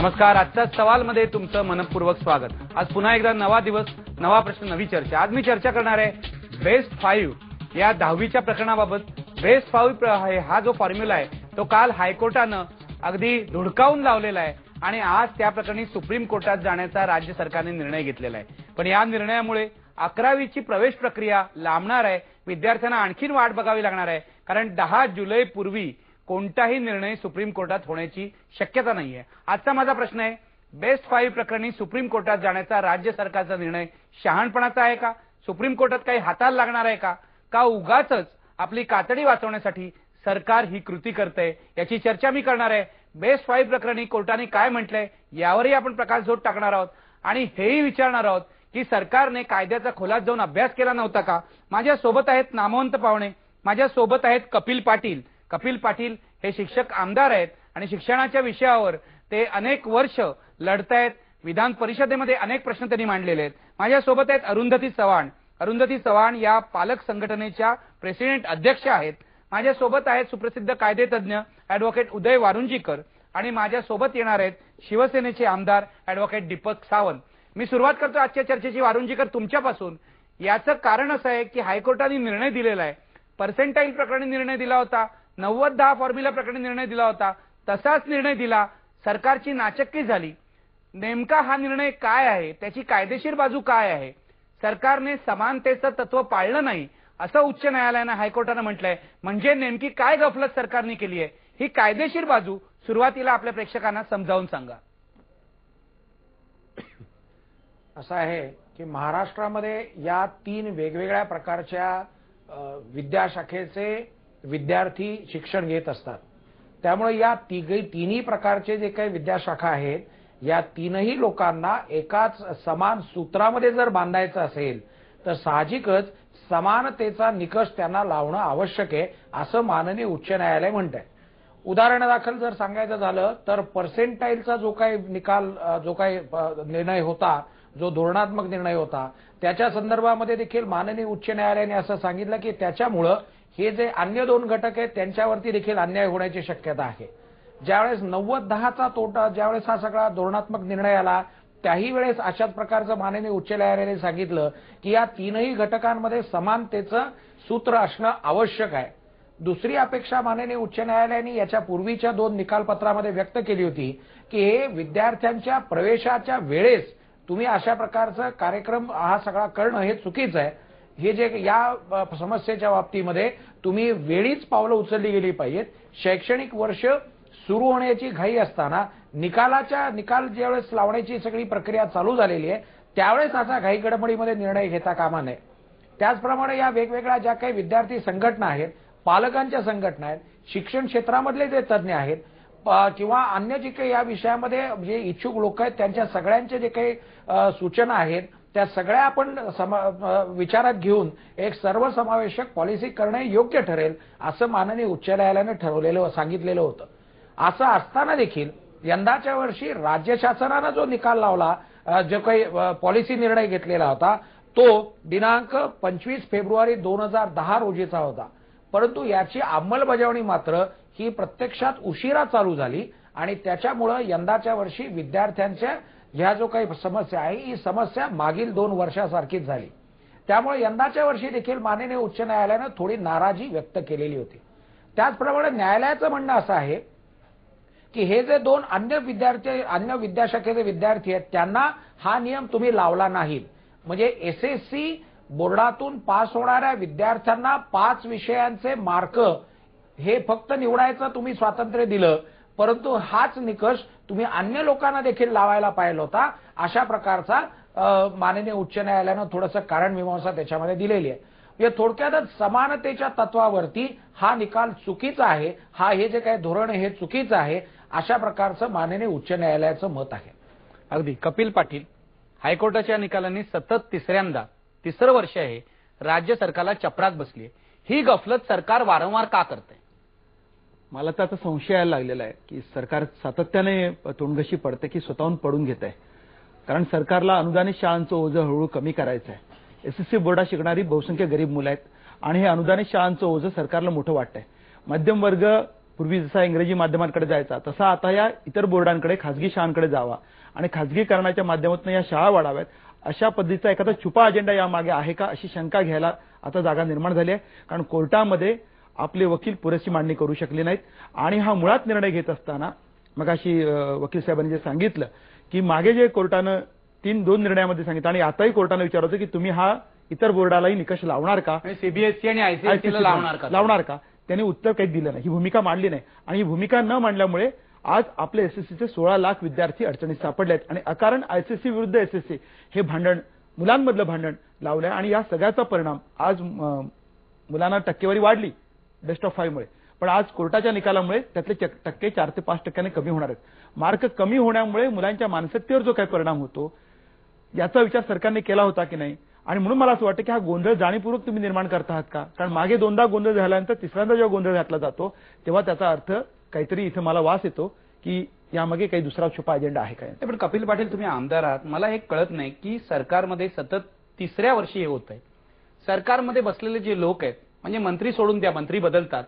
नमस्कार. आजच्या सवालमध्ये तुमचं मनपूर्वक स्वागत. आज पुन्हा एकदा नवा दिवस, नवा प्रश्न, नवी चर्चा. आज मी चर्चा करणार आहे बेस्ट 5 या 10वीच्या प्रकरणाबाबत. बेस्ट 5 हा जो फॉर्म्युला आहे तो काल हायकोर्टानं अगदी धुडकावून लावलेला आहे आणि आज त्या प्रकरणी सुप्रीम कोर्टात जाण्याचा राज्य सरकारने निर्णय घेतलेला आहे. पण या निर्णयामुळे 11वीची प्रवेश प्रक्रिया लांबणार आहे. विद्यार्थ्यांना आणखीन वाट बघावी लागणार आहे, कारण 10 जुलै पूर्वी कोणताही निर्णय सुप्रीम कोर्टात होण्याची शक्यता नाहीये. आजचा माझा प्रश्न आहे, बेस्ट 5 प्रकरणी सुप्रीम कोर्टात जाण्याचा राज्य सरकारचा निर्णय शहाणपणाचा आहे का? सुप्रीम कोर्टात काही हाताला लागणार आहे का उगाचच आपली कातडी वाचवण्यासाठी सरकार ही कृती करते? याची चर्चा मी करणार आहे. बेस्ट 5 प्रकरणी कोर्टाने काय म्हटलंय यावरही आपण प्रकाशझोत टाकणार आहोत आणि हेही विचारणार आहोत की सरकारने कायद्याचा खोलात जाऊन अभ्यास केला नव्हता का? माझ्या सोबत आहेत नामवंत पाहुणे. माझ्या सोबत आहेत कपिल पाटील. कपिल पाटील हे शिक्षक आमदार आहेत आणि शिक्षणाच्या विषयावर ते अनेक वर्ष लढतायत. विधान परिषदेमध्ये अनेक प्रश्न त्यांनी मांडलेले आहेत. माझ्या सोबत आहेत अरुंधती चव्हाण. अरुंधती चव्हाण या पालक संघटनेच्या प्रेसिडेंट अध्यक्ष आहेत. माझ्या सोबत आहेत सुप्रसिद्ध कायदेतज्ञ ॲडव्होकेट उदय वारुंजीकर आणि माझ्या सोबत येणार आहेत शिवसेनेचे आमदार ॲडव्होकेट दीपक सावंत. मी सुरुवात करतो आजच्या चर्चेची वारुंजीकर तुमच्यापासून. याचं कारण असं आहे की हायकोर्टाने निर्णय दिलेला आहे. पर्सेंटाईल प्रकरणी निर्णय दिला होता, 90-10 फॉर्म्युला प्रकरणी निर्णय दिला होता, तसाच निर्णय दिला. सरकारची नाचक्की झाली. नेमका हा निर्णय काय आहे, त्याची कायदेशीर बाजू काय आहे? सरकारने समानतेचं तत्व पाळलं नाही असं उच्च न्यायालयानं हायकोर्टानं म्हटलंय. म्हणजे नेमकी काय गफलत सरकारने केली आहे, ही कायदेशीर बाजू सुरुवातीला आपल्या प्रेक्षकांना समजावून सांगा. असं आहे की महाराष्ट्रामध्ये या 3 वेगवेगळ्या प्रकारच्या विद्याशाखेचे विद्यार्थी शिक्षण घेत असतात. त्यामुळे या तिन्ही प्रकारचे जे काही विद्याशाखा आहेत, या तीनही लोकांना एकाच समान सूत्रामध्ये जर बांधायचं असेल तर साहजिकच समानतेचा निकष त्यांना लावणं आवश्यक आहे, असं माननीय उच्च न्यायालय म्हणत आहे. उदाहरणादाखल जर सांगायचं झालं तर पर्सेंटाईलचा जो काही निकाल, जो काही निर्णय होता, जो धोरणात्मक निर्णय होता, त्याच्या संदर्भामध्ये देखील माननीय उच्च न्यायालयाने असं सांगितलं की त्याच्यामुळं हे जे अन्य 2 घटक आहेत त्यांच्यावरती देखील अन्याय होण्याची शक्यता आहे. ज्यावेळेस 90-10चा तोटा, ज्यावेळेस हा सगळा धोरणात्मक निर्णय आला, त्याही वेळेस अशाच प्रकारचं माननीय उच्च न्यायालयाने सांगितलं की या तीनही घटकांमध्ये समानतेचं सूत्र असणं आवश्यक आहे. दुसरी अपेक्षा माननीय उच्च न्यायालयाने याच्या पूर्वीच्या 2 निकालपत्रामध्ये व्यक्त केली होती की हे विद्यार्थ्यांच्या प्रवेशाच्या वेळेस तुम्ही अशा प्रकारचा कार्यक्रम हा सगळा करणं हे चुकीचं आहे. हे जे या समस्येच्या बाबतीमध्ये तुम्ही वेळीच पावलं उचलली गेली पाहिजेत. शैक्षणिक वर्ष सुरू होण्याची घाई असताना निकाल ज्यावेळेस लावण्याची सगळी प्रक्रिया चालू झालेली आहे त्यावेळेस असा घाई गडबडीमध्ये निर्णय घेता कामा नये. त्याचप्रमाणे या वेगवेगळ्या ज्या काही विद्यार्थी संघटना आहेत, पालकांच्या संघटना आहेत, शिक्षण क्षेत्रामधले जे तज्ज्ञ आहेत किंवा अन्य जे काही या विषयामध्ये जे इच्छुक लोक आहेत त्यांच्या सगळ्यांचे जे काही सूचना आहेत त्या सगळ्या आपण विचारात घेऊन एक सर्वसमावेशक पॉलिसी करणे योग्य ठरेल असं माननीय उच्च न्यायालयाने सांगितलेलं होतं. असं असताना देखील यंदाच्या वर्षी राज्य शासनानं जो निकाल लावला, जो काही पॉलिसी निर्णय घेतलेला होता तो दिनांक 25 फेब्रुवारी 2010 रोजीचा होता. परंतु याची अंमलबजावणी मात्र ही प्रत्यक्षात उशिरा चालू झाली आणि त्याच्यामुळे यंदाच्या वर्षी विद्यार्थ्यांच्या ह्या जो काही समस्या आहे ही समस्या मागील 2 वर्षासारखीच झाली. त्यामुळे यंदाच्या वर्षी देखील माननीय उच्च न्यायालयानं थोडी नाराजी व्यक्त केलेली होती. त्याचप्रमाणे न्यायालयाचं म्हणणं असं आहे की हे जे 2 अन्य विद्याशाखेचे विद्यार्थी आहेत त्यांना हा नियम तुम्ही लावला नाही. म्हणजे एसएससी बोर्डातून पास होणाऱ्या विद्यार्थ्यांना 5 विषयांचे मार्क हे फक्त निवडायचं तुम्ही स्वातंत्र्य दिलं, परंतु हाच निकष तुम्ही अन्य लोकांना देखील लावायला पाहिजे होता. अशा प्रकारचा माननीय उच्च न्यायालयानं थोडंसं कारणमीमांसा त्याच्यामध्ये दिलेली आहे. म्हणजे थोडक्यातच समानतेच्या तत्वावरती हा निकाल चुकीचा आहे, हे जे काही धोरण आहे हे चुकीचं आहे, अशा प्रकारचं माननीय उच्च न्यायालयाचं मत आहे. अगदी. कपिल पाटील, हायकोर्टाच्या निकालांनी सतत तिसरं वर्ष आहे राज्य सरकारला चपराक बसली. ही गफलत सरकार वारंवार का करते? मला तर आता संशय यायला लागलेला आहे की सरकार सातत्याने तोंडघशी पडते की स्वतःहून पडून घेत आहे. कारण सरकारला अनुदानित शाळांचं ओझं हळूहळू कमी करायचं आहे. एसएससी बोर्डात शिकणारी बहुसंख्य गरीब मुलं आहेत आणि हे अनुदानित शाळांचं ओझं सरकारला मोठं वाटतंय. मध्यम वर्ग पूर्वी जसा इंग्रजी माध्यमांकडे जायचा तसा आता या इतर बोर्डांकडे, खासगी शाळांकडे जावा आणि खासगीकरणाच्या माध्यमातून या शाळा वाढाव्यात, अशा पद्धतीचा एखादा छुपा अजेंडा यामागे आहे का अशी शंका घ्यायला आता जागा निर्माण झाली आहे. कारण कोर्टामध्ये आपले वकील पुरेशी मांडणी करू शकले नाहीत आणि हा मुळात निर्णय घेत असताना मगाशी वकील साहेबांनी जे सांगितलं की मागे जे कोर्टानं 2 निर्णयामध्ये सांगितलं आणि आताही कोर्टानं विचारलं होतं की तुम्ही हा इतर बोर्डालाही निकष लावणार का, सीबीएसई आणि आयसीएसईला लावणार का, त्यांनी उत्तर काही दिलं नाही, ही भूमिका मांडली नाही. आणि ही भूमिका न मांडल्यामुळे आज आपले एसएससीचे 16 लाख विद्यार्थी अडचणीत सापडले आहेत आणि अकारण आयसीएसई विरुद्ध एसएससी हे भांडण, मुलांमधलं भांडण लावलंय आणि या सगळ्याचा परिणाम आज मुलांना टक्केवारी वाढली बेस्ट ऑफ 5 मुळे, पण आज कोर्टाच्या निकालामुळे त्यातले टक्के 4 ते 5 टक्क्याने कमी होणार आहेत. मार्क कमी होण्यामुळे मुलांच्या मानसिकतेवर जो काही परिणाम होतो याचा विचार सरकारने केला होता की नाही. आणि म्हणून मला असं वाटतं की हा गोंधळ जाणीवपूर्वक तुम्ही निर्माण करत आहात का, कारण मागे 2दा गोंधळ झाल्यानंतर तिसऱ्यांदा जेव्हा गोंधळ घातला जातो तेव्हा त्याचा अर्थ काहीतरी इथं मला वास येतो की यामागे काही दुसरा छुपा अजेंडा आहे काय. पण कपिल पाटील तुम्ही आमदार आहात, मला हे कळत नाही की सरकारमध्ये सतत 3ऱ्या वर्षी हे होत आहे. सरकारमध्ये बसलेले जे लोक आहेत, म्हणजे मंत्री सोडून द्या, मंत्री बदलतात,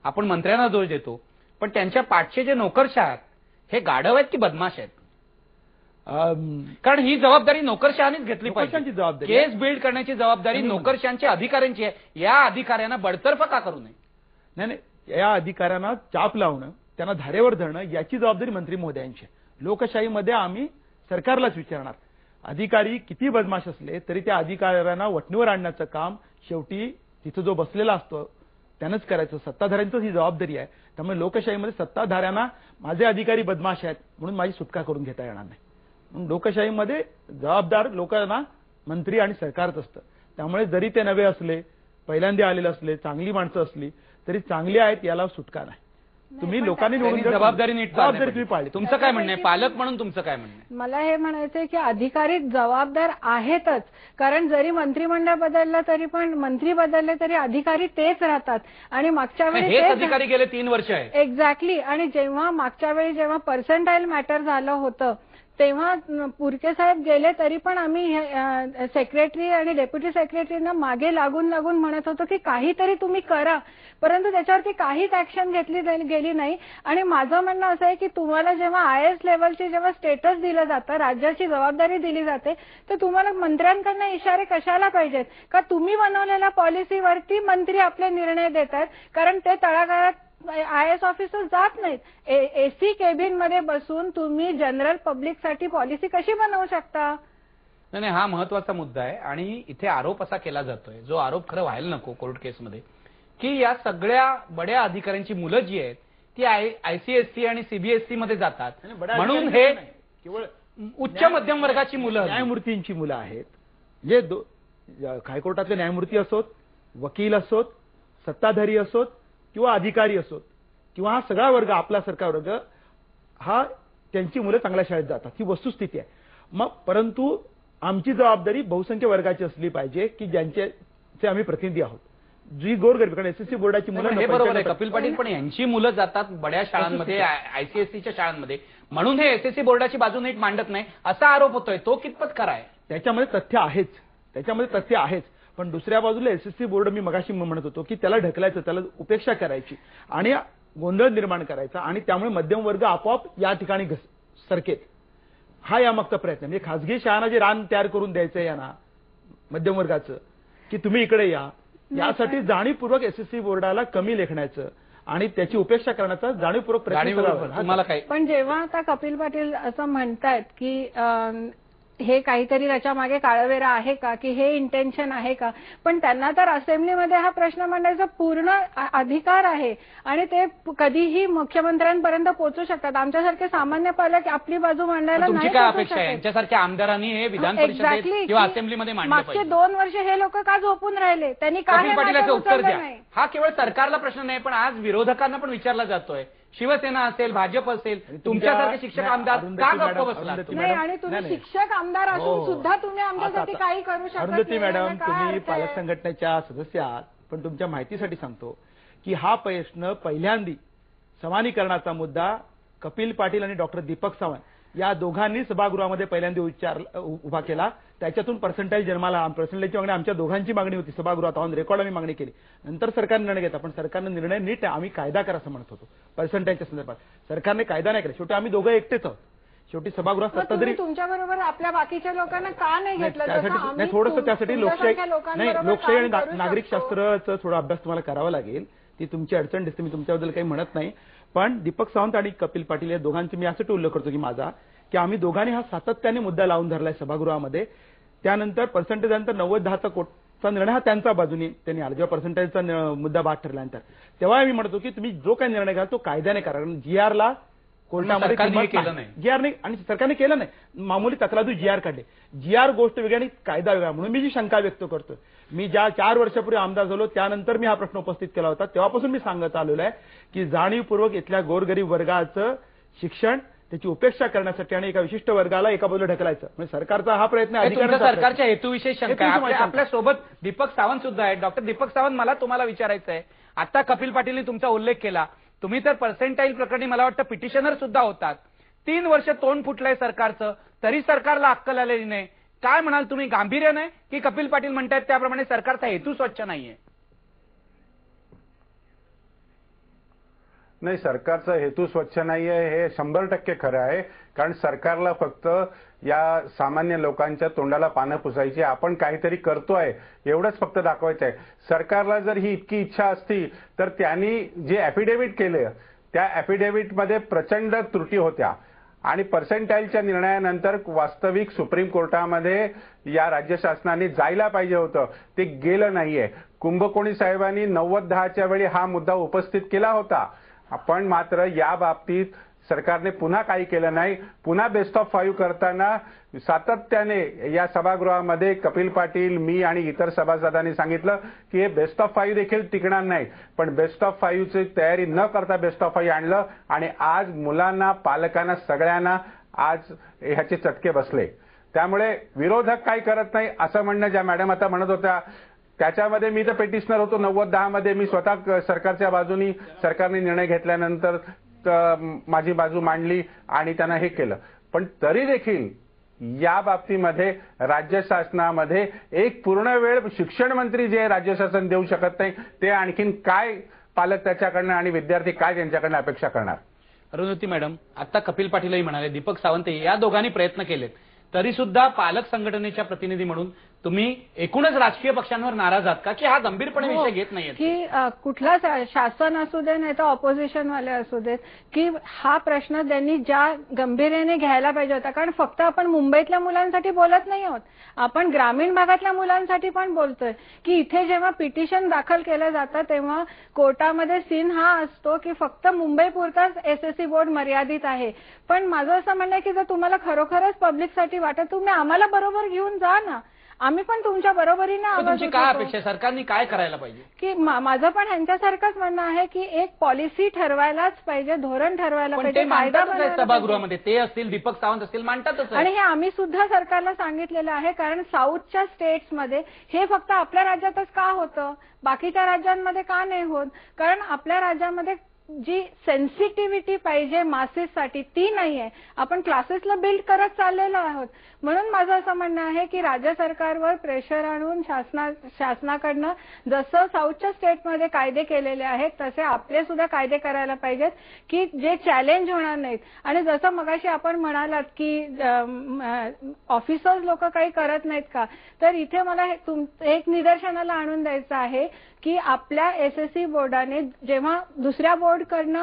आपण मंत्र्यांना दोष देतो, पण त्यांच्या पाठचे जे नोकरशाह आहेत हे गाढव आहेत की बदमाश आहेत? कारण ही जबाबदारी नोकरशहानीच घेतली पाहिजे. जबाबदारी केस बिल्ड करण्याची जबाबदारी नोकरशांच्या अधिकाऱ्यांची आहे. या अधिकाऱ्यांना बडतर्फ का करू नये? नाही, या अधिकाऱ्यांना चाप लावणं, त्यांना धारेवर धरणं याची जबाबदारी मंत्री महोदयांची आहे. लोकशाहीमध्ये आम्ही सरकारलाच विचारणार. अधिकारी किती बदमाश असले तरी त्या अधिकाऱ्यांना वठणीवर आणण्याचं काम शेवटी तिथं जो बसलेला असतो त्यानंच करायचं. सत्ताधाऱ्यांचीच ही जबाबदारी आहे. त्यामुळे लोकशाहीमध्ये सत्ताधाऱ्यांना माझे अधिकारी बदमाश आहेत म्हणून माझी सुटका करून घेता येणार नाही. म्हणून लोकशाहीमध्ये जबाबदार लोकांना मंत्री आणि सरकारच असतं. त्यामुळे जरी ते नवे असले, पहिल्यांदा आलेले असले, चांगली माणसं असली तरी चांगली आहेत याला सुटका नाही. तुम्ही लोकांनी निवडून जबाबदारी नीट तुम्ही पाळली. तुमचं काय म्हणणं आहे पालक म्हणून, तुमचं काय म्हणणं आहे? मला हे म्हणायचंय की अधिकारी जबाबदार आहेतच, कारण जरी मंत्रिमंडळ बदललं तरी पण मंत्री बदलले तरी अधिकारी तेच राहतात. आणि मागच्या वेळी हेच अधिकारी गेले 3 वर्ष आहे. एक्झॅक्टली. आणि मागच्या वेळी जेव्हा पर्सेंटाईल मॅटर झालं होतं तेव्हा पुरके साहेब गेले तरी पण आम्ही सेक्रेटरी आणि डेप्युटी सेक्रेटरीना मागे लागून म्हणत होतो की काहीतरी तुम्ही करा, परंतु त्याच्यावरती काहीच ऍक्शन घेतली गेली नाही. आणि माझं म्हणणं असं आहे की तुम्हाला जेव्हा आयएस लेव्हलची जेव्हा स्टेटस दिलं जातं, राज्याची जबाबदारी दिली जाते, तर तुम्हाला मंत्र्यांकडनं इशारे कशाला पाहिजेत का तुम्ही बनवलेल्या पॉलिसीवरती मंत्री आपले निर्णय देत आहेत, कारण ते तळागाळात आयएस ऑफिसर जात नाहीत. एसी केबिन मध्ये बसून तुम्ही जनरल पब्लिकसाठी पॉलिसी कशी बनवू शकता? नाही, हा महत्वाचा मुद्दा आहे. आणि इथे आरोप असा केला जातोय, जो आरोप खरं व्हायला नको कोर्ट केसमध्ये, की या सगळ्या बड्या अधिकाऱ्यांची मुलं जी आहेत ती आयसीएससी आणि सीबीएसई मध्ये जातात, म्हणून हे केवळ उच्च मध्यम वर्गाची मुलं, न्यायमूर्तींची मुलं आहेत. जे हायकोर्टातले न्यायमूर्ती असोत, वकील असोत, सत्ताधारी असोत किंवा अधिकारी असोत किंवा हा सगळा वर्ग, आपला सरकार वर्ग, हा त्यांची मुलं चांगल्या शाळेत जातात, ही वस्तुस्थिती आहे. मग परंतु आमची जबाबदारी बहुसंख्य वर्गाची असली पाहिजे की ज्यांचे आम्ही प्रतिनिधी आहोत. जी गोरगरीब, कारण एसएससी बोर्डाची मुलं, हे बरोबर आहे कपिल पाटील, पण यांची मुलं जातात बड्या शाळांमध्ये, आयसीएससीच्या शाळांमध्ये, म्हणून हे एसएससी बोर्डाची बाजू नीट मांडत नाही असा आरोप होतोय. तो कितपत खरा आहे? त्याच्यामध्ये तथ्य आहेच, पण दुसऱ्या बाजूला एसएससी बोर्ड, मी मगाशी म्हणत होतो की त्याला ढकलायचं, त्याला उपेक्षा करायची आणि गोंधळ निर्माण करायचा आणि त्यामुळे मध्यम वर्ग आपोआप या ठिकाणी सरकेत, हा यामागचा प्रयत्न. म्हणजे खासगी शाळांना जे रान तयार करून द्यायचं यांना मध्यम वर्गाचं की तुम्ही इकडे या, यासाठी जाणीवपूर्वक एसएससी बोर्डाला कमी लेखण्याचं आणि त्याची उपेक्षा करण्याचा जाणीवपूर्वक प्रयत्न तुम्हाला काय. पण जेव्हा आता कपिल पाटील असं म्हणतायत की हे काहीतरी त्याच्या मागे काळवेरा आहे का, की हे इंटेन्शन आहे का, पण त्यांना तर असेंब्लीमध्ये हा प्रश्न मांडायचा पूर्ण अधिकार आहे आणि ते कधीही मुख्यमंत्र्यांपर्यंत पोहोचू शकतात. आमच्यासारखे सामान्य पालक आपली बाजू मांडायला नाही. काय अपेक्षा आहे यांच्यासारख्या आमदारांनी हे विधान परिषदेत किंवा असेंब्लीमध्ये मांडलं पाहिजे? मागचे 2 वर्ष हे लोक का झोपून राहिले? त्यांनी काय पाटीलाचं उत्तर द्या. हा केवळ सरकारला प्रश्न नाही, पण आज विरोधकांना पण विचारला जातोय. शिवसेना असेल, भाजप असेल, तुमच्यासारखे शिक्षक आमदार का गप्प बसला नाही? आणि तुम्ही शिक्षक आमदार असून सुद्धा तुम्ही आमच्यासाठी काही करू शकत नाही. अरुंधती मॅडम, तुम्ही पालक संघटनेच्या सदस्य आहात, पण तुमच्या माहितीसाठी सांगतो की हा प्रश्न पहिल्यांदा समानीकरणाचा मुद्दा कपिल पाटील आणि डॉक्टर दीपक सावंत या दोघांनी सभागृहामध्ये पहिल्यांदा उभा केला. त्याच्यातून पर्सेंटाईल जन्माला. पर्सेंटाईलची मागणी आमच्या दोघांची मागणी होती सभागृहात, ऑन रेकॉर्ड आम्ही मागणी केली. नंतर सरकारने निर्णय घेतला, पण सरकारने निर्णय नीट आम्ही कायदा करा असं म्हणत होतो पर्सेंटाईलच्या संदर्भात. सरकारने कायदा नाही केला. शेवटी आम्ही दोघं एकटेच आहोत. शेवटी सभागृहात सत्ताधारी तुमच्या बरोबर आपल्या बाकीच्या लोकांना का नाही घेतलं? त्यासाठी थोडंसं त्यासाठी लोकशाही आणि नागरिक शास्त्राचा थोडा अभ्यास तुम्हाला करावा लागेल. ती तुमची अडचण दिसते, मी तुमच्याबद्दल काही म्हणत नाही. पण दीपक सावंत आणि कपिल पाटील या दोघांचे मी असं उल्लेख करतो की माझा की आम्ही दोघांनी हा सातत्याने मुद्दा लावून धरलाय सभागृहामध्ये. त्यानंतर पर्सेंटेज नंतर 90-10चा कोटचा निर्णय हा त्यांचा बाजूने त्यांनी आला. जेव्हा पर्सेंटेजचा मुद्दा बाद ठरल्यानंतर तेव्हा आम्ही म्हणतो की तुम्ही जो काही निर्णय घ्याल तो कायद्याने करा. कारण जीआरला कोर्टामध्ये केलं नाही, जीआर नाही आणि सरकारने केलं नाही. मामूली तक्रार जीआर काढले. जीआर गोष्ट वेगळी आणि कायदा वेगळा. म्हणून मी जी शंका व्यक्त करतो, मी ज्या 4 वर्षापूर्वी आमदार झालो त्यानंतर मी हा प्रश्न उपस्थित केला होता. तेव्हापासून मी सांगत आलेलो आहे की जाणीवपूर्वक इथल्या गोरगरीब वर्गाचं शिक्षण त्याची उपेक्षा करण्यासाठी आणि एका विशिष्ट वर्गाला एका बाजूला ढकलायचं म्हणजे सरकारचा हा प्रयत्न आहे. सरकारच्या हेतूविषयी शंका आहे. आपल्या सोबत दीपक सावंत सुद्धा आहेत. डॉक्टर दीपक सावंत, मला तुम्हाला विचारायचं आहे, आता कपिल पाटीलने तुमचा उल्लेख केला, तुम्ही तर पर्सेंटाईल प्रकरणी मला वाटतं पिटिशनर सुद्धा होतात. 3 वर्ष तोंड फुटलंय सरकारचं, तरी सरकारला अक्कल आलेली नाही. काय म्हणाल तुम्ही, गांभीर्य नाही की कपिल पाटील म्हणतायत त्याप्रमाणे सरकारचा हेतू स्वच्छ नाहीये? नाही, सरकारचा हेतू स्वच्छ नाहीये हे 100% खरं आहे. कारण सरकारला फक्त या सामान्य लोकांच्या तोंडाला पानं पुसायची, आपण काहीतरी करतोय एवढंच फक्त दाखवायचं आहे. सरकारला जर ही इतकी इच्छा असती तर त्यांनी जे ॲफिडेव्हिट केले त्या ॲफिडेव्हिटमध्ये प्रचंड त्रुटी होत्या आणि पर्सेंटाईलच्या निर्णयानंतर वास्तविक सुप्रीम कोर्टामध्ये या राज्य शासनाने जायला पाहिजे होतं, ते गेलं नाहीये. कुंभकोणी साहेबांनी 90-10च्या वेळी हा मुद्दा उपस्थित केला होता, पण मात्र या बाबतीत सरकारने पुन्हा काही केलं नाही. पुन्हा बेस्ट ऑफ 5 करताना सातत्याने या सभागृहामध्ये कपिल पाटील, मी आणि इतर सभासदांनी सांगितलं की हे बेस्ट ऑफ 5 देखील टिकणार नाही. पण बेस्ट ऑफ 5ची तयारी न करता बेस्ट ऑफ 5 आणलं आणि आज मुलांना, पालकांना, सगळ्यांना आज ह्याचे चटके बसले. त्यामुळे विरोधक काही करत नाही असं म्हणणं ज्या मॅडम आता म्हणत होत्या त्याच्यामध्ये मी तर पेटिशनर होतो 90-10 मध्ये. मी स्वतः सरकारच्या बाजूनी, सरकारने निर्णय घेतल्यानंतर माझी बाजू मांडली आणि त्यांना हे केलं. पण तरी देखील या बाबतीमध्ये राज्य शासनामध्ये एक पूर्ण वेळ शिक्षण मंत्री जे राज्य शासन देऊ शकत नाही, ते आणखीन काय पालक त्याच्याकडनं आणि विद्यार्थी काय त्यांच्याकडनं अपेक्षा करणार? अरुंधती मॅडम, आता कपिल पाटीलही म्हणाले, दीपक सावंत या दोघांनी प्रयत्न केलेत, तरी सुद्धा पालक संघटनेच्या प्रतिनिधी म्हणून तुम्ही एकूणच राजकीय पक्षांवर नाराज आहात का की हा गंभीरपणे विषय घेत नाहीये? की कुठला शासन असू दे नाही तर ऑपोजिशन वाले असू देत, की हा प्रश्न त्यांनी ज्या गंभीर्याने घ्यायला पाहिजे होता. कारण फक्त आपण मुंबईतल्या मुलांसाठी बोलत नाही आहोत, आपण ग्रामीण भागातल्या मुलांसाठी पण बोलतोय. की इथे जेव्हा पिटिशन दाखल केलं जातं तेव्हा कोर्टामध्ये सीन हा असतो की फक्त मुंबई पुरताच एसएससी बोर्ड मर्यादित आहे. पण माझं असं म्हणणं आहे की जर तुम्हाला खरोखरच पब्लिकसाठी वाटत, तुम्ही आम्हाला बरोबर घेऊन जा ना, आम्ही पण तुमच्या बरोबरीने आवाज तुमची काय अपेक्षा, सरकारने काय करायला पाहिजे? की माझं पण ह्यांच्यासारखंच म्हणणं आहे की एक पॉलिसी ठरवायलाच पाहिजे, धोरण ठरवायला पाहिजे, कायदा सभागृहामध्ये ते असतील, दीपक सावंत असतील, मांडतातच. आणि हे आम्ही सुद्धा सरकारला सांगितलेलं आहे. कारण साऊथच्या स्टेट्समध्ये हे फक्त आपल्या राज्यातच का होतं, बाकीच्या राज्यांमध्ये का नाही होत? कारण आपल्या राज्यामध्ये जी सेन्सिटिव्हिटी पाहिजे मासेससाठी ती नाहीये. आपण क्लासेसला बिल्ड करत चाललेलो आहोत. म्हणून माझं असं म्हणणं आहे की राज्य सरकारवर प्रेशर आणून शासनाकडनं जसं साऊथच्या स्टेटमध्ये कायदे केलेले आहेत तसे आपले सुद्धा कायदे करायला पाहिजेत की जे चॅलेंज होणार नाहीत. आणि जसं मगाशी आपण म्हणालात की ऑफिसर्स लोक काही करत नाहीत का, तर इथे मला एक निदर्शनाला आणून द्यायचं आहे की आपल्या एसएससी बोर्डाने जेव्हा दुसऱ्या बोर्डकडनं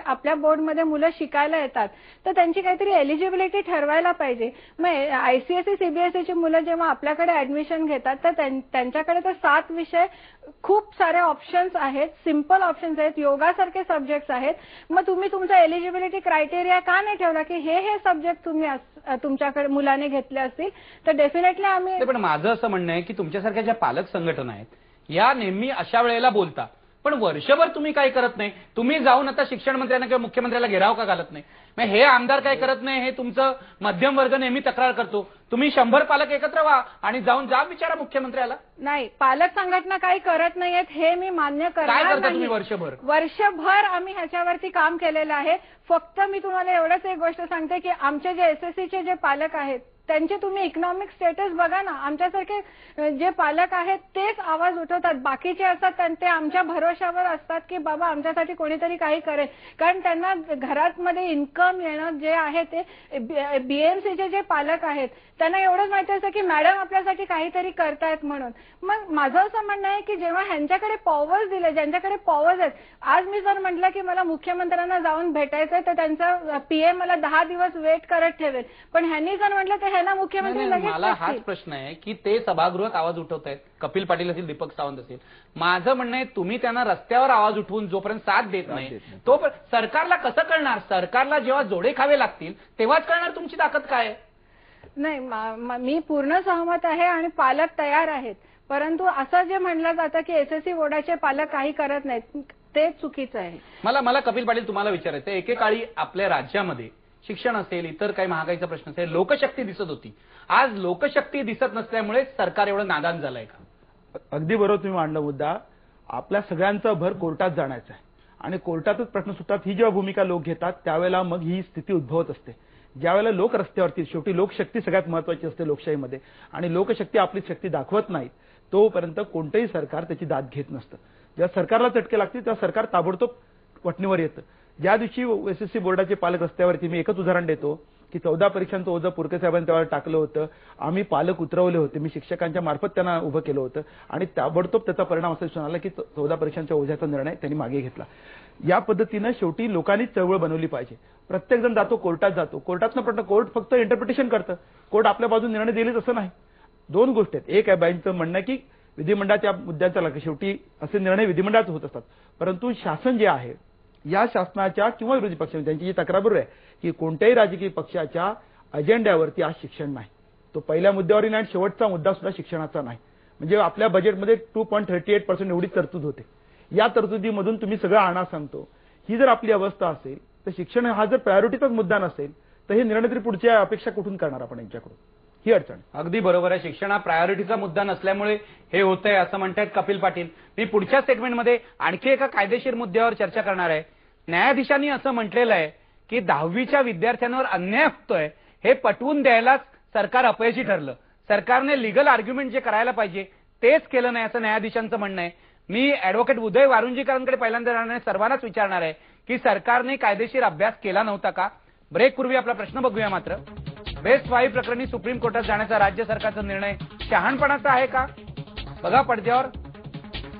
आपल्या बोर्डमध्ये मुलं शिकायला येतात तर त्यांची काहीतरी एलिजिबिलिटी ठरवायला पाहिजे. मग आयसीएसई सीबीएसईची मुलं जेव्हा आपल्याकडे ऍडमिशन घेतात तर त्यांच्याकडे तर 7 विषय, खूप सारे ऑप्शन्स आहेत, सिंपल ऑप्शन्स आहेत, योगासारखे सब्जेक्ट्स आहेत. मग तुम्ही तुमचा एलिजिबिलिटी क्रायटेरिया का नाही ठेवला की हे सब्जेक्ट तुम्ही तुमच्याकडे मुलाने घेतले असतील तर डेफिनेटली आम्ही. पण माझं असं म्हणणं आहे की तुमच्यासारख्या ज्या पालक संघटना आहेत या नेहमी अशा वेळेला बोलतात पण वर्षभर तुम्ही काही करत नाही. तुम्ही जाऊन आता शिक्षण मंत्र्यांना किंवा मुख्यमंत्र्याला घेराव का घालत नाही? मग हे आमदार काय करत नाही, हे तुमचं मध्यम वर्ग नेहमी तक्रार करतो. तुम्ही 100 पालक एकत्र व्हा आणि जाऊन जा विचारा मुख्यमंत्र्याला. नाही, पालक संघटना काही करत नाहीयेत हे मी मान्य करणार नाही. काय करता तुम्ही वर्षभर आम्ही ह्याच्यावरती काम केलेलं आहे. फक्त मी तुम्हाला एवढंच एक गोष्ट सांगते की आमचे जे एसएससीचे जे पालक आहेत त्यांचे तुम्ही इकॉनॉमिक स्टेटस बघा ना. आमच्यासारखे जे पालक आहेत तेच आवाज उठवतात. बाकीचे असतात ते आमच्या भरोशावर असतात की बाबा आमच्यासाठी कोणीतरी काही करेल. कारण त्यांना घरात मध्ये इन्कम येणं जे आहे ते बीएमसीचे जे पालक आहेत त्यांना एवढंच माहिती असतं की मॅडम आपल्यासाठी काहीतरी करतायत म्हणून. मग माझं असं म्हणणं आहे की जेव्हा ह्यांच्याकडे पॉवर्स दिले, ज्यांच्याकडे पॉवर्स आहेत, आज मी जर म्हटलं की मला मुख्यमंत्र्यांना जाऊन भेटायचंय तर त्यांचा पीए मला 10 दिवस वेट करत ठेवेल. पण ह्यांनी जर म्हटलं तर ह्यांना मुख्यमंत्री लगेच. मला हाच प्रश्न आहे की ते सभागृहात आवाज उठवत आहेत, कपिल पाटील असतील, दीपक सावंत असतील. माझं म्हणणं आहे तुम्ही त्यांना रस्त्यावर आवाज उठवून जोपर्यंत साथ देत नाही तो सरकारला कसं कळणार? सरकारला जेव्हा जोडे खावे लागतील तेव्हाच कळणार तुमची ताकद काय आहे. नाही, मी पूर्ण सहमत आहे आणि पालक तयार आहेत. परंतु असं जे म्हणलं जातं की एसएससी बोर्डाचे पालक काही करत नाहीत ते चुकीचं आहे. मला कपिल पाटील तुम्हाला विचारायचं, एकेकाळी आपल्या राज्यामध्ये शिक्षण असेल, इतर काही महागाईचा प्रश्न असेल, लोकशक्ती दिसत होती. आज लोकशक्ती दिसत नसल्यामुळे सरकार एवढं नादान झालंय का? अगदी बरोबर तुम्ही मांडला मुद्दा. आपल्या सगळ्यांचा भर कोर्टात जाण्याचा आहे आणि कोर्टातच प्रश्न सुटतात. ही जेव्हा भूमिका लोक घेतात त्यावेळेला मग ही स्थिती उद्भवत असते. ज्यावेळेला लोक रस्त्यावरती, शेवटी लोकशक्ती सगळ्यात महत्वाची असते लोकशाहीमध्ये, आणि लोकशक्ती आपली शक्ती दाखवत नाही तोपर्यंत कोणतंही सरकार त्याची दाद घेत नसतं. जेव्हा सरकारला चटके लागतील तेव्हा सरकार ताबडतोब वटणीवर येतं. ज्या दिवशी एसएससी बोर्डाचे पालक रस्त्यावरती, मी एकच उदाहरण देतो की 14 परीक्षांचं ओझं पुरके साहेबांनी त्यावेळेला टाकलं होतं. आम्ही पालक उतरवले होते, मी शिक्षकांच्या मार्फत त्यांना उभं केलं होतं आणि ताबडतोब त्याचा परिणाम असा दिसून आला की 14 परीक्षांच्या ओझ्याचा निर्णय त्यांनी मागे घेतला. या पद्धतीनं शेवटी लोकांनी चळवळ बनवली पाहिजे. प्रत्येक जण जातो कोर्टात, जातो कोर्टातनं पण कोर्ट फक्त इंटरप्रिटेशन करतं. कोर्ट आपल्या बाजूने निर्णय देईल असं नाही. दोन गोष्टी आहेत. एक आहे बाईंचं म्हणणं की विधिमंडळाच्या मुद्द्यांचा लागेल, शेवटी असे निर्णय विधिमंडळात होत असतात. परंतु शासन जे आहे, या शासनाच्या किंवा विरोधी पक्षांची त्यांची जी तक्रार बरोबर आहे की कोणत्याही राजकीय पक्षाच्या अजेंड्यावरती आज शिक्षण नाही. तो पहिल्या मुद्द्यावरील आणि शेवटचा मुद्दा सुद्धा शिक्षणाचा नाही. म्हणजे आपल्या बजेटमध्ये 2.38% एवढी तरतूद होते. या तरतुदीमधून तुम्ही सगळं आणा सांगतो. ही जर आपली अवस्था असेल तर शिक्षण हा जर प्रायोरिटीचाच मुद्दा नसेल तर हे निर्णय तरी पुढच्या अपेक्षा कुठून करणार आपण यांच्याकडून? ही अडचण. अगदी बरोबर आहे. शिक्षण हा प्रायोरिटीचा मुद्दा नसल्यामुळे हे होतंय असं म्हणतायत कपिल पाटील. मी पुढच्या सेगमेंटमध्ये आणखी एका कायदेशीर मुद्द्यावर चर्चा करणार आहे. न्यायाधीशांनी असं म्हटलेलं आहे की 10वीच्या विद्यार्थ्यांवर अन्याय होतोय हे पटवून द्यायलाच सरकार अपयशी ठरलं. सरकारने लिगल आर्ग्युमेंट जे करायला पाहिजे तेच केलं नाही असं न्यायाधीशांचं म्हणणं आहे. मी ऍडव्होकेट उदय वारुंजीकरांकडे पहिल्यांदा जाणार, सर्वांनाच विचारणार आहे की सरकारने कायदेशीर अभ्यास केला नव्हता का? ब्रेक पूर्वी आपला प्रश्न बघूया. मात्र बेस्ट 5 प्रकरणी सुप्रीम कोर्टात जाण्याचा राज्य सरकारचा निर्णय शहाणपणाचा आहे का? बघा पडद्यावर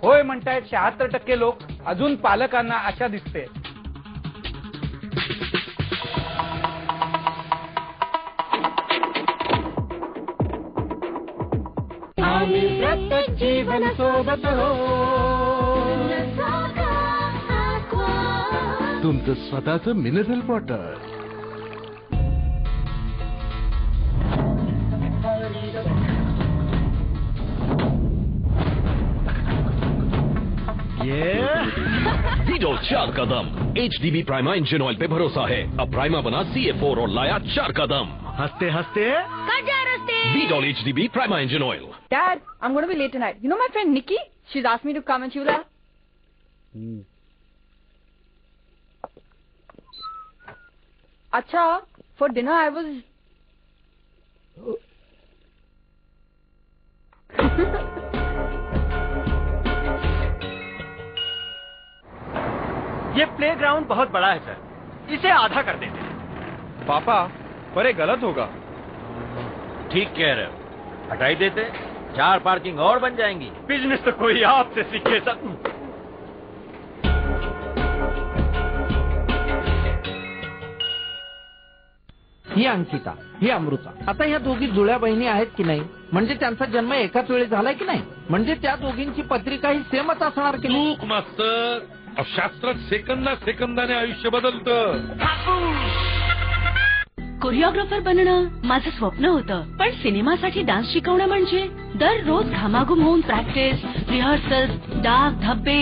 होय म्हणतायत 76% लोक. अजून पालकांना आशा दिसते. प्रत्येक जीवन सोबत हो, तुमचं स्वतःचं मिनरल वॉटर. वीडोल 4 कदम HDB प्राइमा इंजन ऑयल पे भरोसा है. अब प्राइमा बना CA4 और लाया 4 कदम. हंसते हंसते Vidol HDB Prima Engine Oil. Dad, I'm going to be late tonight. You know my friend Nikki? She's asked me to come and she will. Acha, for dinner I was. ये playground बहुत बड़ा है sir, इसे आधा कर देते हैं. पापा, पर ये गलत होगा. ठीक कह रहे हो, हटाई देते, 4 पार्किंग और बन जाएंगी. बिजनेस तो कोई आपसे सीखे सर. ही अंकिता, ही अमृता. आता ह्या दोघी जुळ्या बहिणी आहेत की नाही? म्हणजे त्यांचा जन्म एकाच वेळी झालाय की नाही? म्हणजे त्या दोघींची पत्रिका ही सेमच असणार की नाही? मास्तर, शास्त्रात सेकंदाने आयुष्य बदलतं. कोरिओग्राफर बनणं माझं स्वप्न होतं, पण सिनेमासाठी डान्स शिकवणं म्हणजे दररोज घामाघूम होऊन प्रॅक्टिस, रिहर्सल, डाग, धब्बे.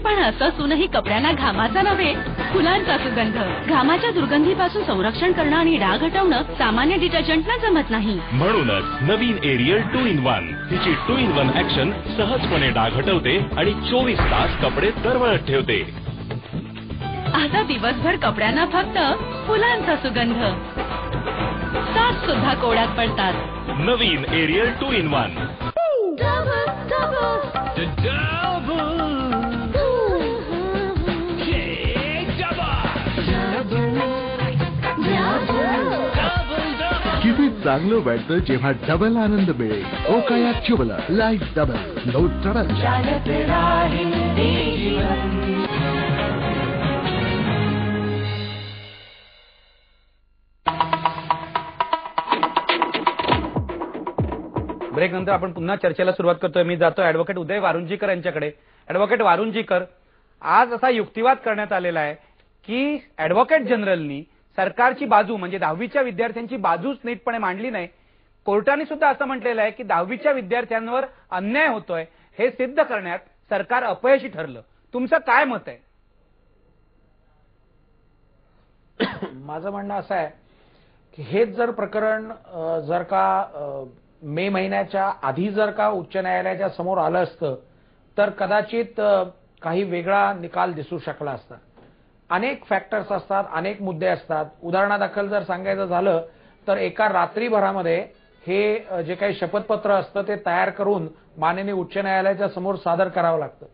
पण असं असूनही कपड्यांना घामाचा नव्हे, फुलांचा सुगंध. घामाच्या दुर्गंधीपासून संरक्षण करणं आणि डाग हटवणं सामान्य डिटर्जंटला जमत नाही. म्हणूनच नवीन एरियल 2-in-1. तिची 2-in-1 ऍक्शन सहजपणे डाग हटवते आणि 24 तास कपडे तरवळत ठेवते. आता दिवसभर कपड्यांना फक्त फुलांचा सुगंध. सास सुद्धा कोड्यात पडतात. नवीन एरियल 2-in-1. किती चांगलं वाटतं जेव्हा डबल आनंद मिळेल. Okaya tubular life double no trouble. Break नंतर आपण पुन्हा चर्चेला सुरुवात करतोय. मी जातो ऍडव्होकेट उदय वारुंजीकर यांच्याकडे. ऍडव्होकेट वारुंजीकर, आज असा युक्तिवाद करण्यात आलेला आहे की ऍडव्होकेट जनरलनी सरकारची बाजू म्हणजे 10वीच्या विद्यार्थ्यांची बाजूच नीटपणे मांडली नाही. कोर्टाने सुद्धा असं म्हटलेलं आहे की 10वीच्या विद्यार्थ्यांवर अन्याय होतोय हे सिद्ध करण्यात सरकार अपयशी ठरलं. तुमचं काय मत आहे? माझं म्हणणं असं आहे की हेच जर प्रकरण जर का मे महिन्याच्या आधी जर का उच्च न्यायालयाच्या समोर आलं असतं तर कदाचित काही वेगळा निकाल दिसू शकला असता. अनेक फॅक्टर्स असतात, अनेक मुद्दे असतात. उदाहरणादाखल जर सांगायचं झालं तर एका रात्रीभरामध्ये हे जे काही शपथपत्र असतं ते तयार करून माननीय उच्च न्यायालयाच्या समोर सादर करावं लागतं.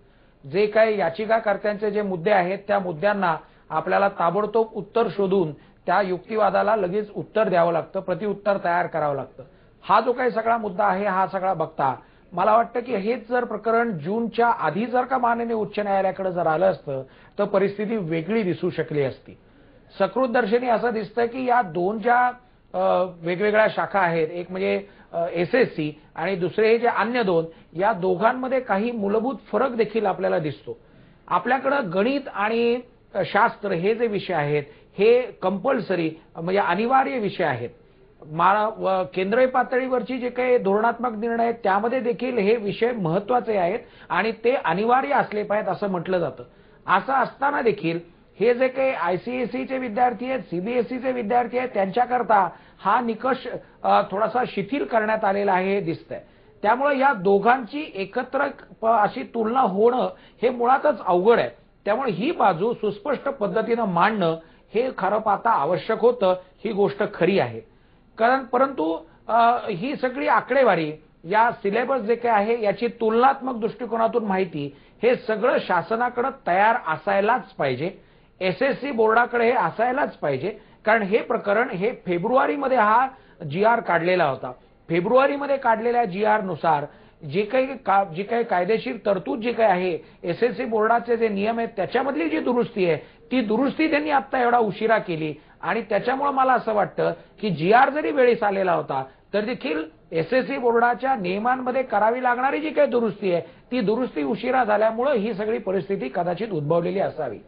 जे काही याचिकाकर्त्यांचे जे मुद्दे आहेत त्या मुद्द्यांना आपल्याला ताबडतोब उत्तर शोधून त्या युक्तिवादाला लगेच उत्तर द्यावं लागतं, प्रतिउत्तर तयार करावं लागतं. हा जो काही सगळा मुद्दा आहे हा सगळा बघता मला वाटतं की हेच जर प्रकरण जूनच्या आधी जर का माननीय उच्च न्यायालयाकडे जर आलं असतं तर परिस्थिती वेगळी दिसू शकली असती. सकृतदर्शनी असं दिसतं की या दोन ज्या वेगवेगळ्या शाखा आहेत, एक म्हणजे एसएससी आणि दुसरे हे जे अन्य दोन, या दोघांमध्ये काही मूलभूत फरक देखील आपल्याला दिसतो. आपल्याकडे गणित आणि शास्त्र हे जे विषय आहेत हे कंपल्सरी म्हणजे अनिवार्य विषय आहेत. केंद्रीय पातळीवरची जे काही धोरणात्मक निर्णय आहेत त्यामध्ये देखील हे विषय महत्वाचे आहेत आणि ते अनिवार्य असले पाहिजेत असं म्हटलं जातं. असं असताना देखील हे जे काही आयसीएसईचे विद्यार्थी आहेत, सीबीएसईचे विद्यार्थी आहेत त्यांच्याकरता हा निकष थोडासा शिथिल करण्यात आलेला आहे हे दिसतंय. त्यामुळे या दोघांची एकत्र अशी तुलना होणं हे मुळातच अवघड आहे. त्यामुळे ही बाजू सुस्पष्ट पद्धतीनं मांडणं हे खरं पाहता आवश्यक होतं. ही गोष्ट खरी आहे. परंतु ही सगळी आकडेवारी, या सिलेबस जे काही आहे याची तुलनात्मक दृष्टिकोनातून माहिती हे सगळं शासनाकडे तयार असायलाच पाहिजे. एसएससी बोर्डाकडे हे असायलाच पाहिजे. कारण हे प्रकरण हे फेब्रुवारीमध्ये हा GR काढलेला होता. फेब्रुवारीमध्ये काढलेल्या GR नुसार जी काही कायदेशीर तरतूद जी काही आहे, एसएससी बोर्डाचे जे नियम आहेत त्याच्यामधली जी दुरुस्ती आहे ती दुरुस्ती त्यांनी आता एवढा उशिरा केली आणि त्याच्यामुळे मला असं वाटतं की GR जरी वेळेस आलेला होता तर देखील एसएससी बोर्डाच्या नियमांमध्ये करावी लागणारी जी काही दुरुस्ती आहे ती दुरुस्ती उशिरा झाल्यामुळे ही सगळी परिस्थिती कदाचित उद्भवलेली असावी.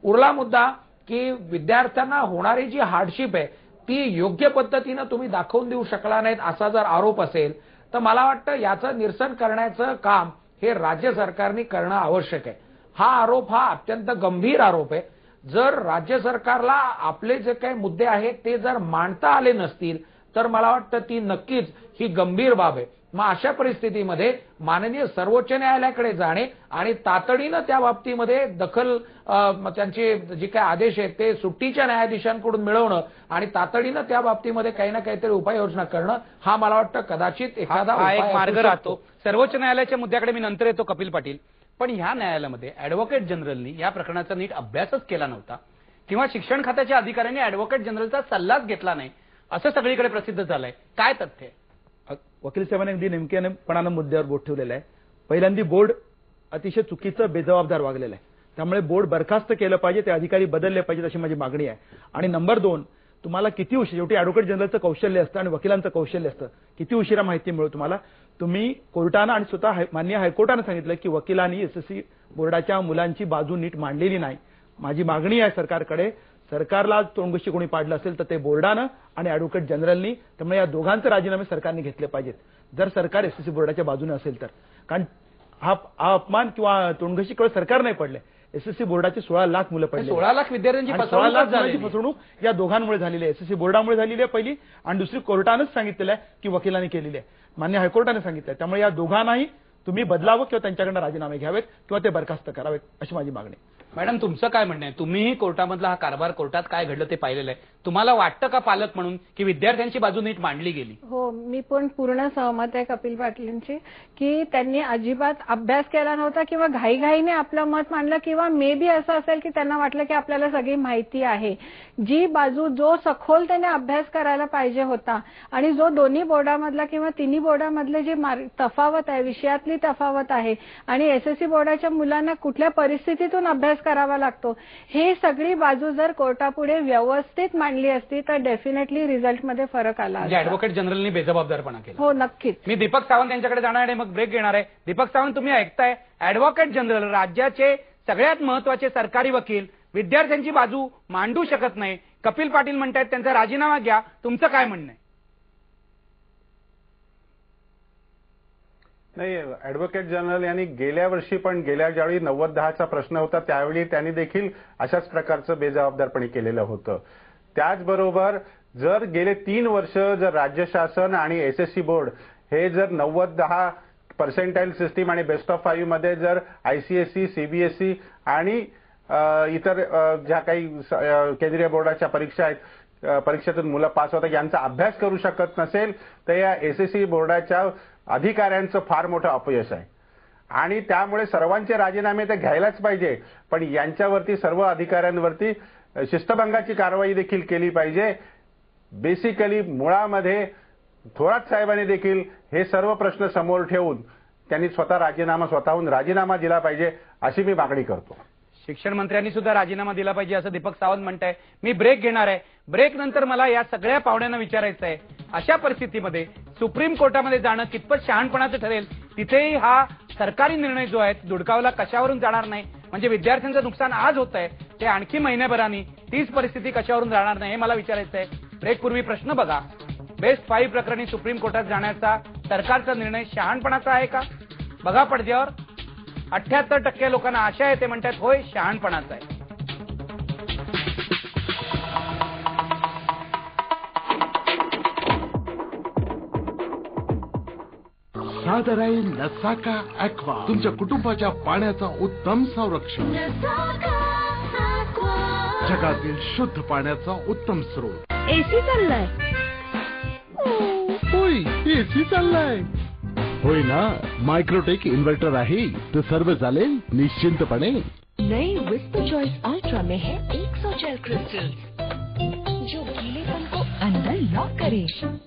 उरला मुद्दा की विद्यार्थ्यांना होणारी जी हार्डशिप आहे ती योग्य पद्धतीनं तुम्ही दाखवून देऊ शकला नाहीत असा जर आरोप असेल तर मला वाटतं याचं निरसन करण्याचं काम हे राज्य सरकारने करणं आवश्यक आहे. हा आरोप हा अत्यंत गंभीर आरोप आहे. जर राज्य सरकारला आपले जे काही मुद्दे आहेत ते जर मांडता आले नसतील तर मला वाटतं ती नक्कीच ही गंभीर बाब आहे. मग अशा परिस्थितीमध्ये माननीय सर्वोच्च न्यायालयाकडे जाणे आणि तातडीनं त्या बाबतीमध्ये दखल त्यांचे जे काही आदेश आहेत ते सुट्टीच्या न्यायाधीशांकडून मिळवणं आणि तातडीनं त्या बाबतीमध्ये काही ना काहीतरी उपाययोजना करणं हा मला वाटतं कदाचित एखादा एक मार्ग राहतो. सर्वोच्च न्यायालयाच्या मुद्द्याकडे मी नंतर येतो कपिल पाटील. पण ह्या न्यायालयामध्ये ऍडव्होकेट जनरलनी या प्रकरणाचा नीट अभ्यासच केला नव्हता किंवा शिक्षण खात्याच्या अधिकाऱ्यांनी ऍडव्होकेट जनरलचा सल्लाच घेतला नाही असं सगळीकडे प्रसिद्ध झालंय. काय तथ्य आहे? वकील साहेबांनी अगदी नेमकेपणानं मुद्द्यावर बोट ठेवलेलं आहे. पहिल्यांदा बोर्ड अतिशय चुकीचं बेजबाबदार वागलेलं आहे. त्यामुळे बोर्ड बरखास्त केलं पाहिजे, ते अधिकारी बदलले पाहिजेत अशी माझी मागणी आहे. आणि नंबर 2, तुम्हाला किती उशीर, शेवटी ऍडव्होकेट जनरलचं कौशल्य असतं आणि वकिलांचं कौशल्य असतं, किती उशिरा माहिती मिळो तुम्हाला. तुम्ही कोर्टानं आणि स्वतः माननीय हायकोर्टानं सांगितलं की वकिलांनी एसएससी बोर्डाच्या मुलांची बाजू नीट मांडलेली नाही. माझी मागणी आहे सरकारकडे, सरकारला तोंडघशी कोणी पाडलं असेल तर ते बोर्डानं आणि ऍडव्होकेट जनरलनी, त्यामुळे या दोघांचे राजीनामे सरकारने घेतले पाहिजेत जर सरकार एसएससी बोर्डाच्या बाजूने असेल तर. कारण हा अपमान किंवा तोंडघशी केवळ सरकार नाही पडले, एसएससी बोर्डाची 16 लाख मुलं पडली, 16 लाख विद्यार्थ्यांची 16 लाख जणांची फसवणूक या दोघांमुळे झालेली आहे. एसएससी बोर्डामुळे झालेली आहे पहिली, आणि दुसरी कोर्टानंच सांगितलेलं आहे की वकिलांनी केलेली आहे, मान्य हायकोर्टाने सांगितलं आहे. त्यामुळे या दोघांनाही तुम्ही बदलावं किंवा त्यांच्याकडनं राजीनामे घ्यावेत किंवा ते बरखास्त करावेत अशी माझी मागणी. मॅडम, तुमचं काय म्हणणं आहे? तुम्हीही कोर्टामधला हा कारभार, कोर्टात काय घडलं ते पाहिलेलं आहे. तुम्हाला वाटतं का पालक म्हणून की विद्यार्थ्यांची बाजू नीट मांडली गेली? हो, मी पण पूर्ण सहमत आहे कपिल पाटीलंची की त्यांनी अजिबात अभ्यास केला नव्हता किंवा घाईघाईने आपलं मत मांडलं, किंवा मे बी असं असेल की त्यांना वाटलं की आपल्याला सगळी माहिती आहे. जी बाजू, जो सखोल त्याने अभ्यास करायला पाहिजे होता आणि जो दोन्ही बोर्डामधला किंवा तिन्ही बोर्डामधले जी तफावत आहे, विषयातली तफावत आहे आणि एसएससी बोर्डाच्या मुलांना कुठल्या परिस्थितीतून अभ्यास करावा लागतो, हे सगळी बाजू जर कोर्टापुढे व्यवस्थित मांडली असती तर डेफिनेटली रिझल्टमध्ये फरक आला असता. ऍडव्होकेट जनरलनी बेजबाबदारपणा केला. हो, नक्कीच. मी दीपक सावंत यांच्याकडे जाणार आहे, मग ब्रेक घेणार आहे. दीपक सावंत, तुम्ही ऐकताय, ऍडव्होकेट जनरल, राज्याचे सगळ्यात महत्वाचे सरकारी वकील, विद्यार्थ्यांची बाजू मांडू शकत नाही. कपिल पाटील म्हणतायत त्यांचा राजीनामा घ्या. तुमचं काय म्हणणं आहे? नाही, ऍडव्होकेट जनरल यांनी गेल्या वर्षी पण, गेल्या ज्यावेळी 90-10चा प्रश्न होता त्यावेळी त्यांनी देखील अशाच प्रकारचं बेजबाबदारपणे केलेलं होतं. त्याचबरोबर जर गेले 3 वर्ष जर राज्य शासन आणि एसएससी बोर्ड हे जर 90-10 पर्सेंटाईल सिस्टीम आणि बेस्ट ऑफ 5 मध्ये जर आयसीएसई, सीबीएसई आणि इतर ज्या काही केंद्रीय बोर्डाच्या परीक्षा आहेत, परीक्षेतून मुलं पास होतात, यांचा अभ्यास करू शकत नसेल तर या एसएससी बोर्डाच्या अधिकाऱ्यांचं फार मोठं अपयश आहे. आणि त्यामुळे सर्वांचे राजीनामे तर घ्यायलाच पाहिजे, पण यांच्यावरती, सर्व अधिकाऱ्यांवरती शिस्तभंगाची कारवाई देखील केली पाहिजे. बेसिकली मुळामध्ये थोरात साहेबांनी देखील हे सर्व प्रश्न समोर ठेवून त्यांनी स्वतःहून राजीनामा दिला पाहिजे अशी मी मागणी करतो. शिक्षण मंत्र्यांनी सुद्धा राजीनामा दिला पाहिजे असं दीपक सावंत म्हणताय. मी ब्रेक घेणार आहे. ब्रेक नंतर मला या सगळ्या पाहुण्यांना विचारायचं आहे, अशा परिस्थितीमध्ये सुप्रीम कोर्टामध्ये जाणं कितपत शहाणपणाचं ठरेल? तिथेही हा सरकारी निर्णय जो आहे दुडकावला कशावरून जाणार नाही, म्हणजे विद्यार्थ्यांचं नुकसान आज होत आहे ते आणखी महिन्याभरानी तीच परिस्थिती कशावरून राहणार नाही, हे मला विचारायचं आहे. ब्रेकपूर्वी प्रश्न बघा, बेस्ट 5 प्रकरणी सुप्रीम कोर्टात जाण्याचा सरकारचा निर्णय शहाणपणाचा आहे का? बघा पडद्यावर 78% लोकांना आशा आहे, ते म्हणतात होय, शहाणपणाचा आहे. सादर आहे नसाका ॲक्वा, तुमच्या कुटुंबाच्या पाण्याचा उत्तम संरक्षण, जगातील शुद्ध पाण्याचा उत्तम स्रोत. एसी चाललाय? होय, एसी चाललाय. होय ना, मायक्रोटेक इन्व्हर्टर आहे तो सर्व चालेल निश्चिंतपणे. नई विस्पर चॉइस अल्ट्रा में है 100 जेल क्रिस्टल जो गीलेपन को अंदर लॉक करे,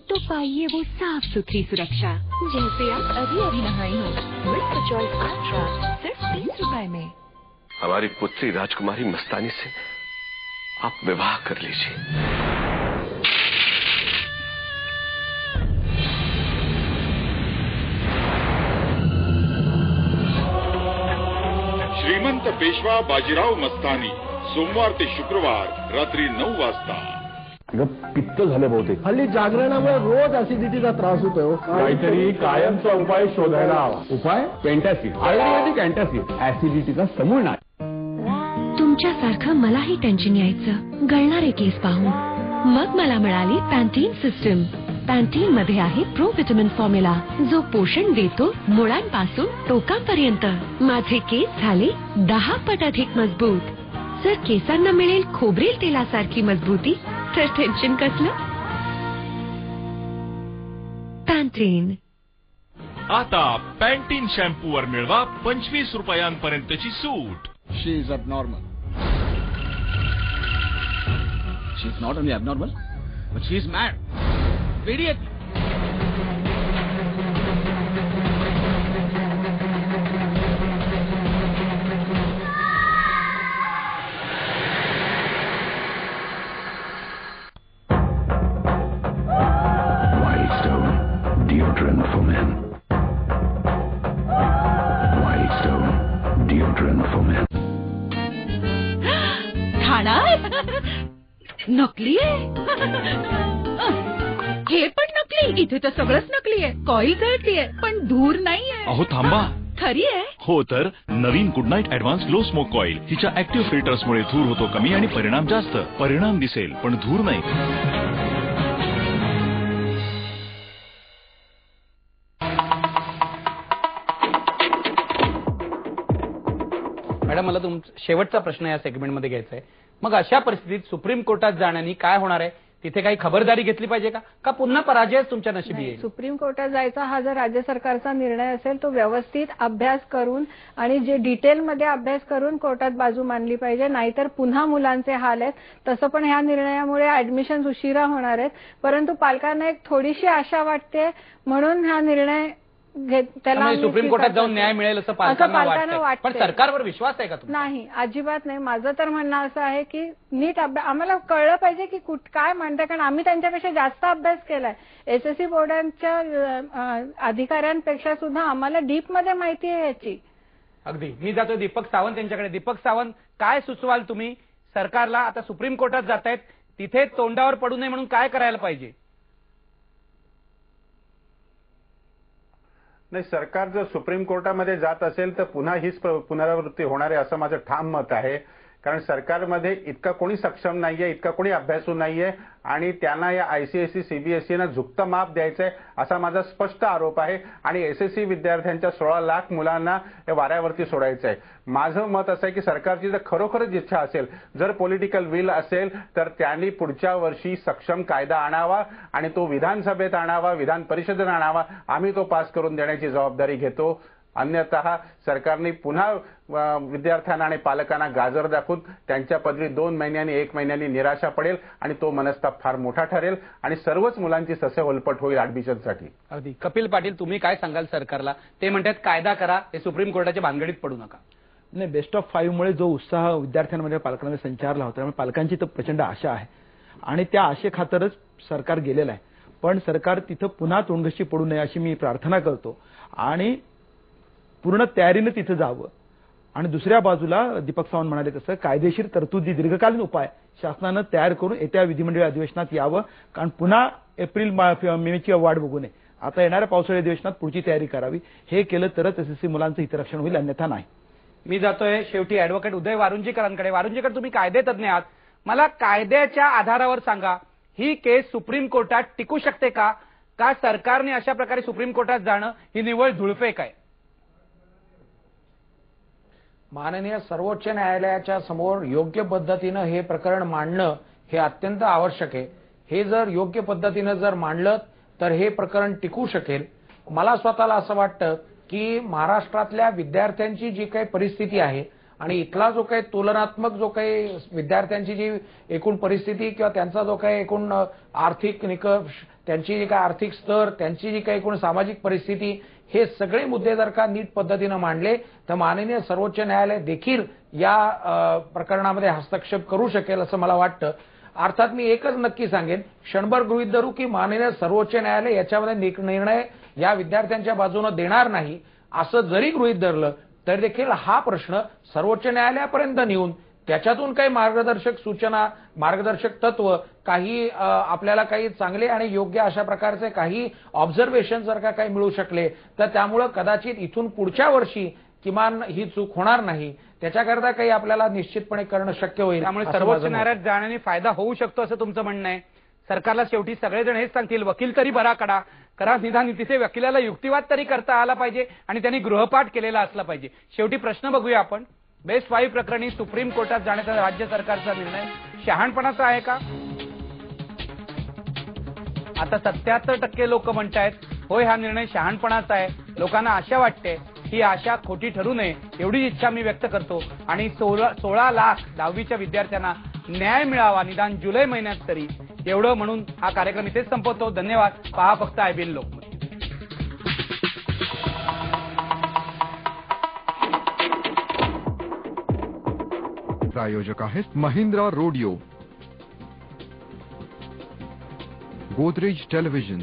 तो पाइए वो साफ सुथरी सुरक्षा जैसे आप अभी नहाई हो. विस्पर चॉइस अल्ट्रा सिर्फ 30 रुपए में. हमारी पुत्री राजकुमारी मस्तानी से आप विवाह कर लीजिए. श्रीमंत पेशवा बाजीराव मस्तानी, सोमवार ते शुक्रवार रात्री 9 वाजता. पित्त झालं बहुतेक. हल्ली जागरणामुळे रोज ऍसिडिटीचा त्रास होतोय. काहीतरी कायमचा उपाय शोधायला हवा. उपाय? पेंटासिड, आयुर्वेदिक अँटासिड, ऍसिडिटीचा समूळ नाश. तुमच्यासारखं मलाही टेन्शन यायचं गळणारे केस पाहून, मग मला मिळाली पॅन्टीन सिस्टम. पॅन्टीन मध्ये आहे प्रो व्हिटॅमिन फॉर्म्युला जो पोषण देतो मुळांपासून टोकांपर्यंत. माझे केस झाले 10 पट अधिक मजबूत. जर केसांना मिळेल खोबरेल तेलासारखी मजबूती तर टेन्शन कसलं. पॅन्टीन. आता पॅन्टीन शॅम्पूवर मिळवा 25 रुपयांपर्यंतची सूट. शी is abnormal. She is not only abnormal, but she is mad. Idiot. Wildstone deodorant for men. Wildstone deodorant for men. नकली आहे. हे पण नकली. इथे तर सगळंच नकली आहे. कॉईल जळतीये पण धूर नाहीये. अहो थांबा, खरी आहे? हो तर नवीन good night advance glow smoke coil हिच्या ऍक्टिव्ह फिल्टर्समुळे धूर होतो कमी आणि परिणाम जास्त. परिणाम दिसेल पण धूर नाही. मॅडम, मला शेवटचा प्रश्न या सेगमेंटमध्ये घ्यायचा आहे. मग अशा परिस्थितीत सुप्रीम कोर्टात जाण्यानी काय होणार आहे? तिथे काही खबरदारी घेतली पाहिजे का पुन्हा पराजयच तुमच्या नशिबी येईल? सुप्रीम कोर्टात जायचा हा जर राज्य सरकारचा निर्णय असेल तो व्यवस्थित अभ्यास करून आणि जे डिटेलमध्ये अभ्यास करून कोर्टात बाजू मांडली पाहिजे. नाहीतर पुन्हा मुलांचे हाल आहेत. तसं पण ह्या निर्णयामुळे ऍडमिशन उशिरा होणार आहेत. परंतु पालकांना एक थोडीशी आशा वाटते म्हणून हा निर्णय त्याला सुप्रीम कोर्टात जाऊन न्याय मिळेल असं पालकांना वाटतं. पण सरकारवर विश्वास आहे का तुमचा? नाही, अजिबात नाही. माझं तर म्हणणं असं आहे की नीट आम्हाला कळलं पाहिजे की काय म्हणतात, कारण आम्ही त्यांच्यापेक्षा जास्त अभ्यास केलाय. एसएससी बोर्डांच्या अधिकाऱ्यांपेक्षा सुद्धा आम्हाला डीपमध्ये माहिती आहे याची. अगदी. मी जातो दीपक सावंत यांच्याकडे. दीपक सावंत, काय सुचवाल तुम्ही सरकारला? आता सुप्रीम कोर्टात जात आहेत, तिथे तोंडावर पडू नये म्हणून काय करायला पाहिजे? नाही, सरकार जर सुप्रीम कोर्टामध्ये जात असेल तर पुन्हा हीच पुनरावृत्ती होणार आहे असं माझं ठाम मत आहे. कारण सरकारमध्ये इतका कोणी सक्षम नाहीये, इतका कोणी अभ्यासू नाहीये आणि त्यांना या आयसीएसई सीबीएसईना झुकतं माप द्यायचंय असा माझा स्पष्ट आरोप आहे. आणि एसएससी विद्यार्थ्यांच्या 16 लाख मुलांना वाऱ्यावरती सोडायचं आहे. माझं मत असं आहे की सरकारची जर खरोखरच इच्छा असेल, जर पॉलिटिकल विल असेल तर त्यांनी पुढच्या वर्षी सक्षम कायदा आणावा आणि तो विधानसभेत आणावा, विधान परिषदेत आणावा. आम्ही तो पास करून देण्याची जबाबदारी घेतो. अन्यथा सरकारने पुन्हा विद्यार्थ्यांना आणि पालकांना गाजर दाखवून त्यांच्या पदरी 2 महिन्यांनी 1 महिन्यांनी निराशा पडेल आणि तो मनस्ताप फार मोठा ठरेल आणि सर्वच मुलांची ससेहोलपट होईल ऍडमिशनसाठी. अगदी. कपिल पाटील, तुम्ही काय सांगाल सरकारला? ते म्हणतात कायदा करा, हे सुप्रीम कोर्टाच्या भानगडीत पडू नका. नाही, बेस्ट ऑफ 5 मुळे जो उत्साह विद्यार्थ्यांमध्ये पालकांमध्ये संचारला होता त्यामुळे पालकांची तर प्रचंड आशा आहे आणि त्या आशेखातरच सरकार गेलेलं आहे. पण सरकार तिथं पुन्हा तोंडघशी पडू नये अशी मी प्रार्थना करतो आणि पूर्ण तयारीनं तिथं जावं. आणि दुसऱ्या बाजूला दीपक सावंत म्हणाले तसं कायदेशीर तरतुदी, दीर्घकालीन उपाय शासनानं तयार करून येत्या विधिमंडळ अधिवेशनात यावं. कारण पुन्हा एप्रिल मेची वाट बघू नये. आता येणाऱ्या पावसाळी अधिवेशनात पुढची तयारी करावी. हे केलं तरच एसएससी मुलांचं हितरक्षण होईल, अन्यथा नाही. मी जातोय शेवटी ऍडव्होकेट उदय वारुंजीकरांकडे. वारुंजीकर, तुम्ही कायदे तज्ञ आहात. मला कायद्याच्या आधारावर सांगा, ही केस सुप्रीम कोर्टात टिकू शकते का सरकारने अशा प्रकारे सुप्रीम कोर्टात जाणं ही निव्वळ धुळफेक आहे? माननीय सर्वोच्च न्यायालयाच्या समोर योग्य पद्धतीनं हे प्रकरण मांडणं हे अत्यंत आवश्यक आहे. हे जर योग्य पद्धतीनं जर मांडलं तर हे प्रकरण टिकू शकेल. मला स्वतःला असं वाटतं की महाराष्ट्रातल्या विद्यार्थ्यांची जी काही परिस्थिती आहे आणि इथला जो काही तुलनात्मक जो काही विद्यार्थ्यांची जी एकूण परिस्थिती किंवा त्यांचा जो काही एकूण आर्थिक निकष, त्यांची जी काही आर्थिक स्तर, त्यांची जी काही एकूण सामाजिक परिस्थिती, हे सगळे मुद्दे जर का नीट पद्धतीनं मांडले तर माननीय सर्वोच्च न्यायालय देखील या प्रकरणामध्ये हस्तक्षेप करू शकेल असं मला वाटतं. अर्थात मी एकच नक्की सांगेन, क्षणभर गृहीत धरू की माननीय सर्वोच्च न्यायालय याच्यामध्ये निर्णय या विद्यार्थ्यांच्या बाजूने देणार नाही असं जरी गृहीत धरलं तरी देखील हा प्रश्न सर्वोच्च न्यायालयापर्यंत नेऊन त्याच्यातून काही मार्गदर्शक सूचना, मार्गदर्शक तत्व, काही आपल्याला काही चांगले आणि योग्य अशा प्रकारचे काही ऑब्झर्वेशन जर का काही मिळू शकले तर त्यामुळे कदाचित इथून पुढच्या वर्षी किमान ही चूक होणार नाही. त्याच्याकरता काही आपल्याला निश्चितपणे करणं शक्य होईल. त्यामुळे सर्वोच्च न्यायालयात जाण्याने फायदा होऊ शकतो असं तुमचं म्हणणं आहे. सरकारला शेवटी सगळेजण हेच सांगतील, वकील तरी बरा करा, निदान तिथे वकिलाला युक्तिवाद तरी करता आला पाहिजे आणि त्यांनी गृहपाठ केलेला असला पाहिजे. शेवटी प्रश्न बघूया आपण, बेस्ट 5 प्रकरणी सुप्रीम कोर्टात जाण्याचा राज्य सरकारचा निर्णय शहाणपणाचा आहे का? आता 77% लोक म्हणतायत होय, हा निर्णय शहाणपणाचा आहे. लोकांना आशा वाटते, ही आशा खोटी ठरू नये एवढी इच्छा मी व्यक्त करतो आणि 16 लाख 10वीच्या विद्यार्थ्यांना न्याय मिळावा निदान जुलै महिन्यात तरी, एवढं म्हणून हा कार्यक्रम इथेच संपवतो. धन्यवाद. पहा फक्त IBN लोकमत. प्रायोजक आहेत महिंद्रा रोडियो, गोदरेज टेलिव्हिजन.